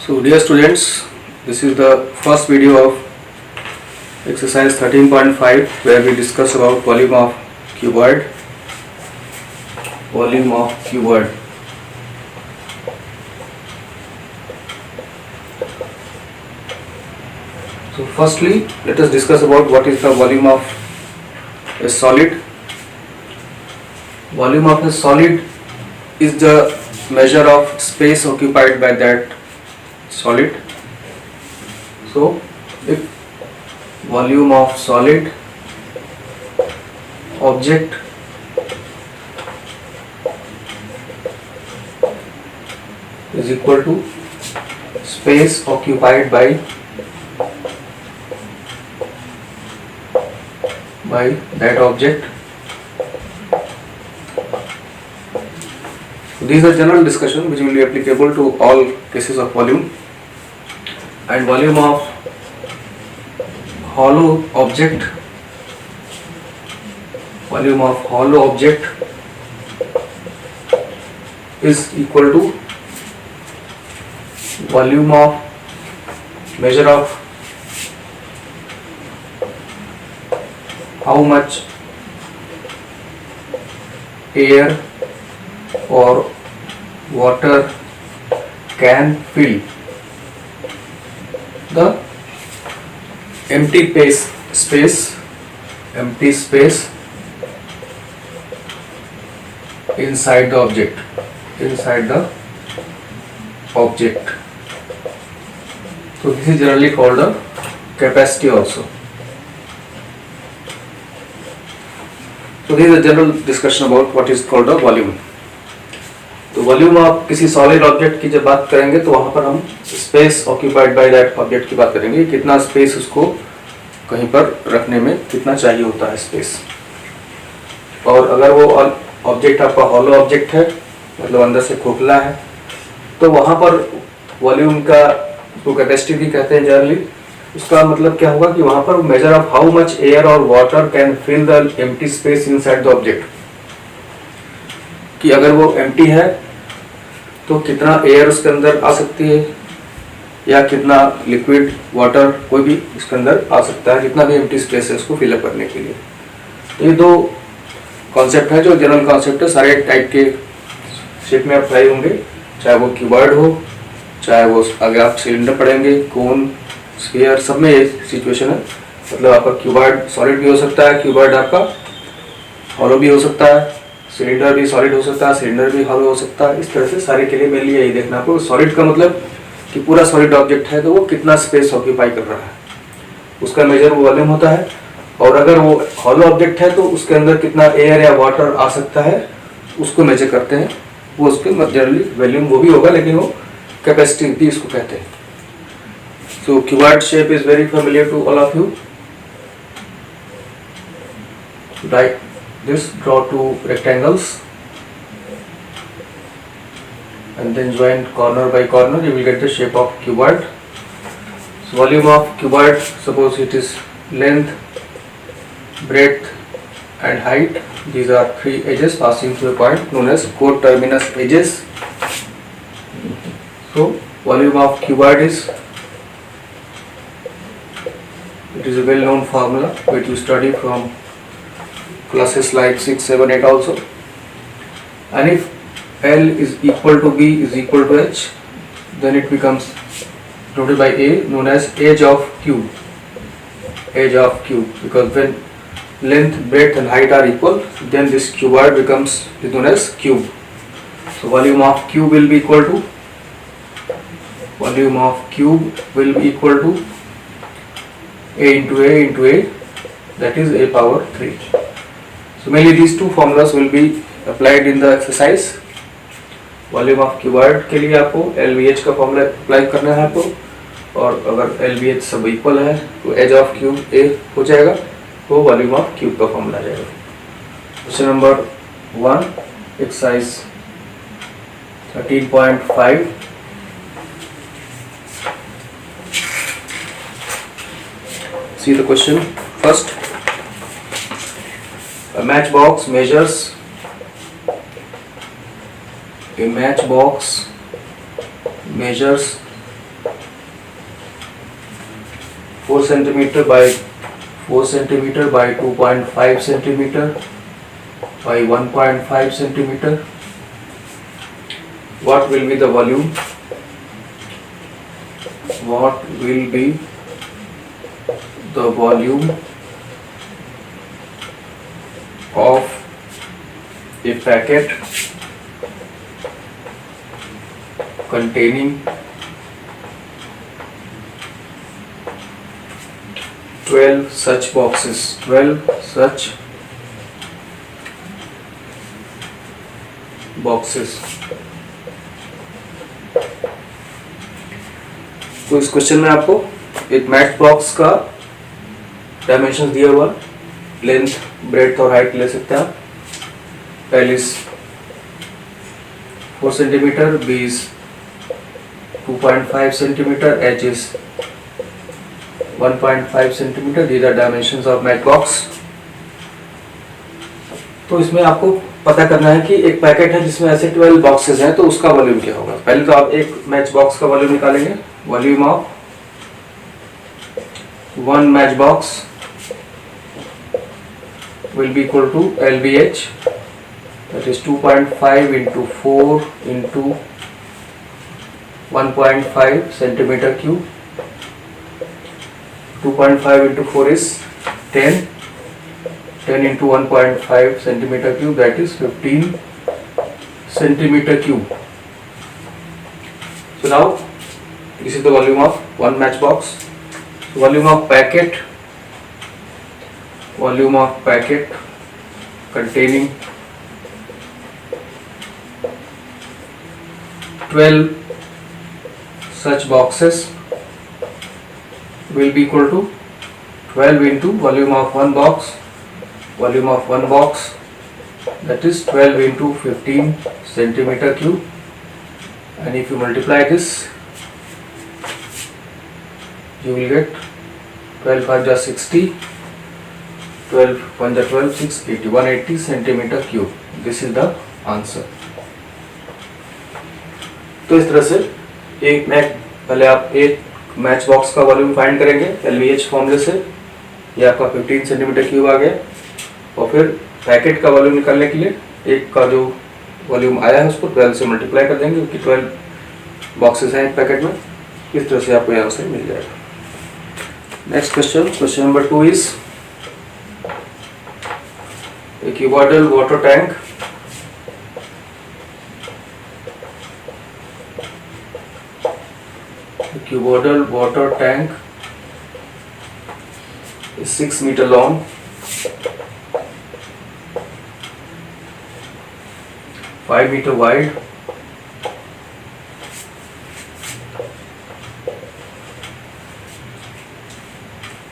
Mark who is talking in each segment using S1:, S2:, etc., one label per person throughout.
S1: So dear students, this is the first video of exercise 13.5 where we discuss about volume of cuboid. So firstly, let us discuss about what is the volume of a solid. Volume of a solid is the measure of space occupied by that solid. So if volume of solid object is equal to space occupied by that object. These are general discussion which will be applicable to all cases of volume. And volume of hollow object is equal to volume of measure of how much air or water can fill the empty space inside the object. So this is generally called the capacity also. So this is a general discussion about what is called the volume. तो volume of किसी solid object की जब बात करेंगे तो वहां पर हम space occupied by that object की बात करेंगे, कितना स्पेस उसको कहीं पर रखने में कितना चाहिए होता है स्पेस। और अगर वो ऑब्जेक्ट आपका हॉलो ऑब्जेक्ट है, मतलब अंदर से खोखला है, तो वहां पर वॉल्यूम का उसको कैपेसिटी भी कहते हैं जनरली। उसका मतलब क्या होगा कि वहां पर measure of how much air और water can fill the empty space inside the object, कि अगर वो एम्प्टी है तो कितना एयर उसके अंदर आ सकती है या कितना लिक्विड वाटर कोई भी उसके अंदर आ सकता है, जितना भी एम्प्टी स्पेस है उसको फिलअप करने के लिए। तो ये दो कॉन्सेप्ट है जो जनरल कॉन्सेप्ट है, सारे टाइप के शेप में अप्लाई होंगे, चाहे वो क्यूबॉइड हो, चाहे वो अगर आप सिलेंडर पढ़ेंगे, कोन, स्फीयर, सब में ये सिचुएशन है। मतलब आपका क्यूबॉइड सॉलिड भी हो सकता है, क्यूबॉइड आपका हॉलो भी हो सकता है, सिलेंडर भी सॉलिड हो सकता है, सिलेंडर भी हॉलो हो सकता है। इस तरह से सारे के लिए मेनली यही देखना आपको। सॉलिड का मतलब कि पूरा सॉलिड ऑब्जेक्ट है तो वो कितना स्पेस ऑक्यूपाई कर रहा है, उसका मेजर वो वॉल्यूम होता है। और अगर वो हॉलो ऑब्जेक्ट है तो उसके अंदर कितना एयर या वाटर आ सकता है उसको मेजर करते हैं, वो उसके जनरली वॉल्यूम वो भी होगा, लेकिन वो कैपेसिटी भी इसको कहते हैं। So cuboid shape is very familiar to all of you. Right this, draw two rectangles and then join corner by corner, you will get the shape of cuboid. So volume of cuboid, suppose it is length, breadth and height. These are three edges passing through a point known as coterminous edges. So volume of cuboid is, it is a well known formula which you study from classes like 6, 7, 8 also. And if L is equal to B is equal to H, then it becomes denoted by A, known as edge of cube. Because when length, breadth and height are equal, then this cuboid becomes known as cube. So volume of cube will be equal to A into A, that is A power 3. So mainly these two formulas will be applied in the exercise. Volume of cuboid के लिए आपको LVH का formula apply करना है आपको, और अगर LVH सब इक्वल है तो एज ऑफ क्यूब A हो जाएगा, तो वॉल्यूम ऑफ क्यूब का फॉर्मूला आ जाएगा। Question number 1, exercise 13.5। See the question first. A matchbox measures 4 centimeter by 2.5 centimeter by 1.5 centimeter. What will be the volume? What will be the volume of a packet containing 12 such boxes? 12 such boxes. तो इस question में आपको एक match box का dimension दिया हुआ, length, breadth और height ले सकते हैं आप। L is 4 centimeter, B is 2.5 centimeter, H is 1.5 centimeter. These are dimensions of match box. तो इसमें आपको पता करना है कि एक पैकेट है जिसमें ऐसे 12 बॉक्सेस हैं, तो उसका वॉल्यूम क्या होगा। पहले तो आप एक मैच बॉक्स का वॉल्यूम निकालेंगे। Volume of one match box will be equal to LBH, that is 2.5 into 4 into 1.5 centimeter cube. 2.5 into 4 is 10. 10 into 1.5 centimeter cube, that is 15 centimeter cube. So now this is the volume of one match box. Volume of packet containing 12 such boxes will be equal to 12 into volume of one box, that is 12 into 15 centimeter cube, and if you multiply this you will get 12 5 is 60, 12 1 is 12, 6 80, 180 centimeter cube. This is the answer. तो इस तरह से पहले आप एक match box का volume find करेंगे LVH फॉर्मूले से, ये आपका 15 सेंटीमीटर क्यूब आ गया, और फिर पैकेट का वॉल्यूम निकालने के लिए एक का जो वॉल्यूम आया है उसको 12 से मल्टीप्लाई कर देंगे, क्योंकि 12 बॉक्सेस हैं एक पैकेट में। इस तरह से आपको यहाँ से मिल जाएगा। Next question number 2 is a cuboidal water tank is 6 meter long, 5 meter wide,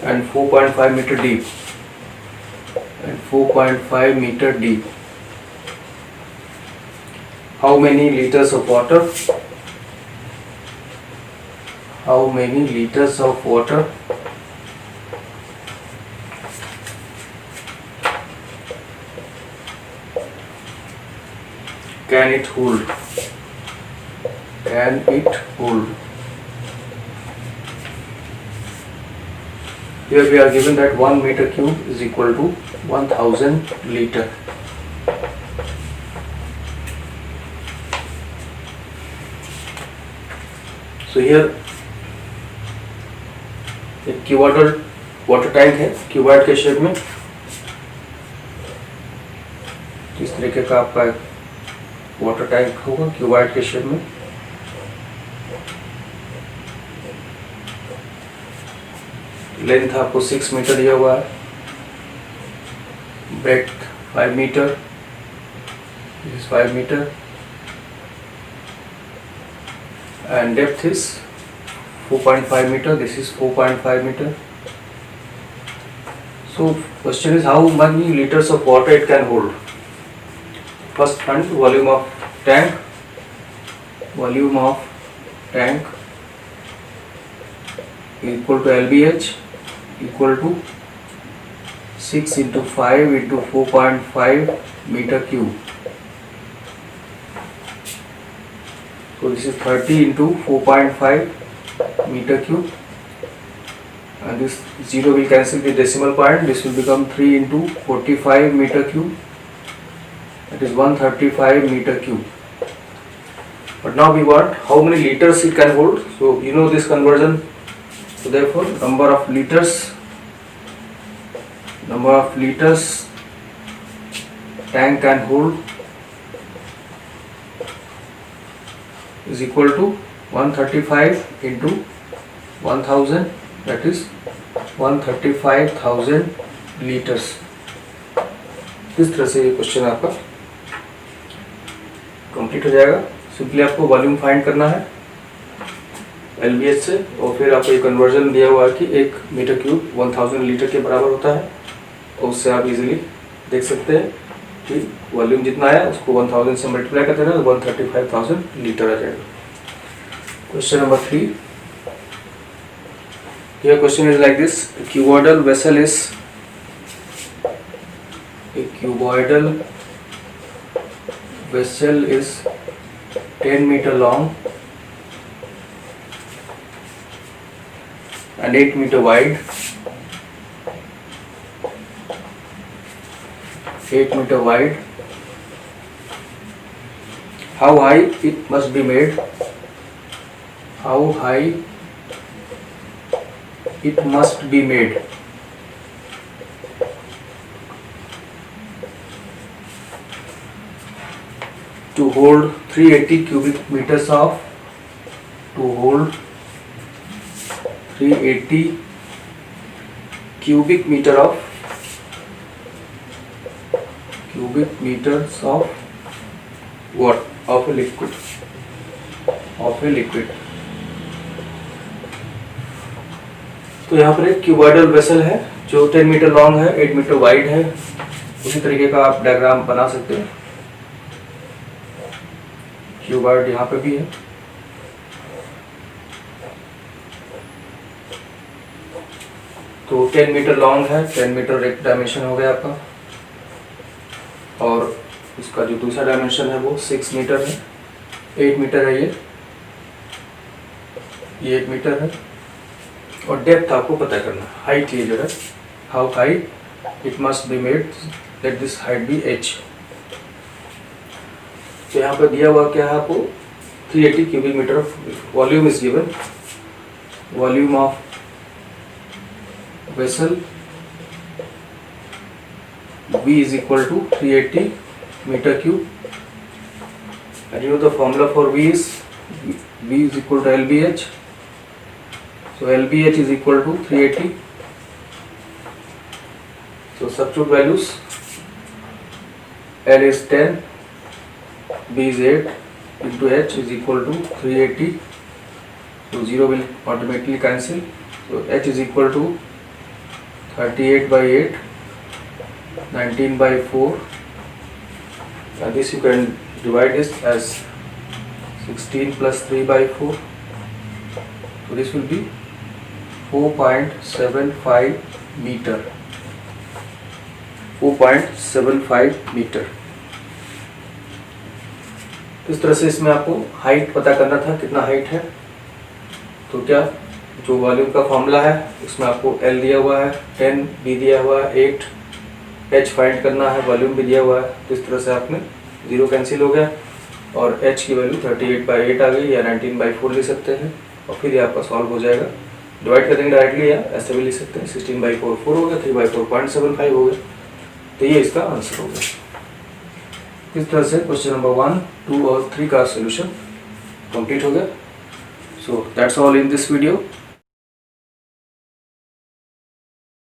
S1: and 4.5 meter deep. How many liters of water? Can it hold? Here we are given that 1 meter cube is equal to 1000 liter. So here एक cuboidal water tank है, cuboid के shape में। इस तरीके का आपका water tank होगा cuboid के शेप में। लेंथ आपको 6 मीटर दिया हुआ है, breadth 5 metre, this is 5 meter, and depth is 4.5 meter, this is 4.5 meter. So question is how many liters of water it can hold. First find volume of tank equal to LBH equal to 6 into 5 into 4.5 meter cube. So this is 30 into 4.5, meter cube, and this 0 will cancel the decimal point. This will become 3 into 45 meter cube, that is 135 meter cube. But now we want how many liters it can hold. So you know this conversion. So therefore number of liters tank can hold is equal to 135 into 1000, that is 135,000 litres. इस तरह से ये question आपका complete हो जाएगा। Simply आपको volume find करना है LBH से, और फिर आपको ये कन्वर्जन दिया हुआ है कि 1 मीटर क्यूब 1000 लीटर के बराबर होता है, और उससे आप इजीली देख सकते हैं कि वॉल्यूम जितना आया उसको 1000 से मल्टीप्लाई करते हैं तो 135,000 लीटर आ जाएगा। Question number 3, here question is like this: a cuboidal vessel is 10 meter long and 8 meter wide. 8 meter wide. How high it must be made? How high it must be made? To hold 380 cubic meters of 380 cubic meters of what? Of a liquid. तो यहाँ पर एक cuboidal vessel है जो 10 metre long है, 8 metre wide है। उसी तरीके का आप डायग्राम बना सकते हैं। क्यूबॉइड यहाँ पे भी है। तो 10 मीटर लॉन्ग है, 10 मीटर एक डायमेंशन हो गया आपका, और इसका जो दूसरा डायमेंशन है वो 6 मीटर है। 8 मीटर है ये 8 मीटर है, और डेप्थ आपको पता करना है। हाइट ये जो है, how high it must be made, let this height be h। तो यहाँ पर दिया हुआ क्या है आपको, 380 cubic metre of volume is given. Volume of vessel V is equal to 380 meter cube, and you know the formula for V is equal to LBH. So LBH is equal to 380. So substitute values: L is 10, B is 8 into H is equal to 380. So 0 will automatically cancel. So H is equal to 38 by 8, 19 by 4, and this you can divide this as 16 plus 3 by 4. So this will be 4.75 meter. 4.75 metre. इस तरह से इसमें आपको height पता करना था, कितना height है। तो क्या जो वॉल्यूम का फॉर्मूला है उसमें आपको L दिया हुआ है, 10 B दिया हुआ है, 8 H फाइंड करना है, वॉल्यूम भी दिया हुआ है। तो इस तरह से आपने 0 कैंसिल हो गया, और H की वैल्यू 38 by 8 आ गई, या 19 by 4 ले सकते हैं, और फिर ये आपका सॉल्व हो जाएगा। डिवाइड कर देंगे डायरेक्टली, या ऐसे भी ले सकते हैं। 16 by 4 4 हो गया, 3 by 4 0.75 हो गया। तो ये इसका आंसर हो गया। इस तरह से क्वेश्चन नंबर 1, 2 और 3 का सोल्यूशन कंप्लीट हो गया। So that's all in this video.